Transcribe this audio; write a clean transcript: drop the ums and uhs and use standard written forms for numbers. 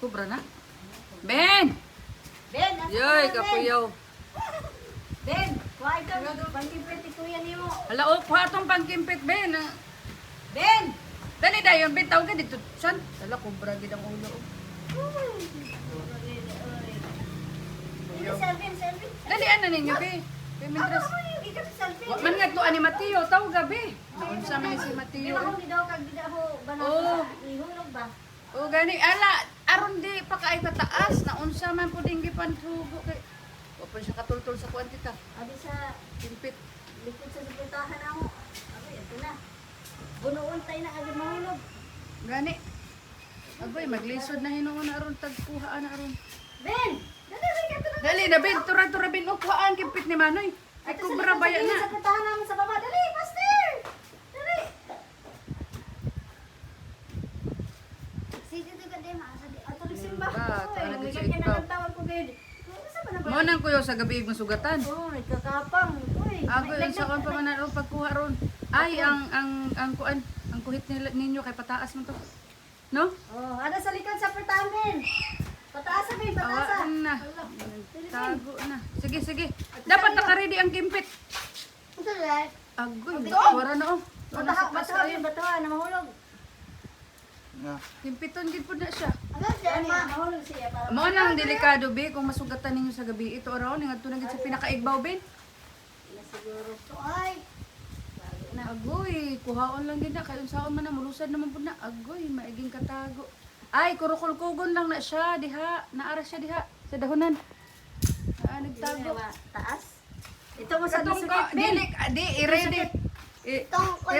Sobra na. Ben! Ben, asa Yoy, ka na, Ben? kapuyaw. Ben, kuha ito. Pangkimpit ikuya niyo. Hala, oh, kuha itong pangkimpit, Ben. Ah. Ben! Dali dayon, Ben, tawag ka dito. San? Hala, kubra gid ang ulo. Oh. Hindi, Selvin. Dali, ano ninyo, Be? Be, mintras. Ikaw si Selvin. Wa man nga to ani Mateo, tawag ka, Be. Unsa man ni si Di Mateo? ba kung gidaw kag gidaw ho banat Oo. sa ihulog ba? O gani, ala, aron di pa kaay kataas na unsa man puding gipansugo kay. Wa pa siya katultol sa kwantita. Abi sa Kimpit. likod sa suputahan ako. Abi, ito na. Bunuon tayo na agad mahulog. Gani. Abay, maglisod na hinuon na aron tagkuhaan na aron. Ben! Dali ka ito na. Dali na, Ben, tura Ben, o kuhaan kimpit ni Manoy. Ay, Ito sa kubra likod, baya sa na. suputahan namin sa baba. Dali, Pastor! Dali! Sige, ito ka din. Ato nagsimba. Ano Uy, dito may ikaw? nagtawag ko gid. Saan ba na ba? Mo nang kuyo sa gabi masugatan. Oh, nagkakapang. Uy, Ako yung sa kon pa man o pagkuha ron. Ay, ang kuan, ang kuhit nila ninyo kay pataas mo to. No? Oh, ano sa likod sa pertamen? Pataas sabi, pataas. Awaan na. Tago na. Sige. Dapat naka-ready ang kimpit. Ito lang. Agoy, wala na oh. Wala sa pas Bataha, kayo. bataha, na mahulog. Kimpiton din po na siya. Ano siya? Mahulog siya. Para Mao nang delikado, be, kung masugatan ninyo sa gabi. Ito araw, ningadto na gid sa pinakaigbaw, ben. na siguro. So, ay. Agoy, kuhaon lang gid na. Kaya unsaon man na, mulusad naman po na. Agoy, maiging katago. Ay, kurukulkugon lang na siya, diha. Naara siya diha, sa dahonan. Nagtago. Taas. Ito mo sa Katong ka, disukit, Ben. di, i-ready. Itong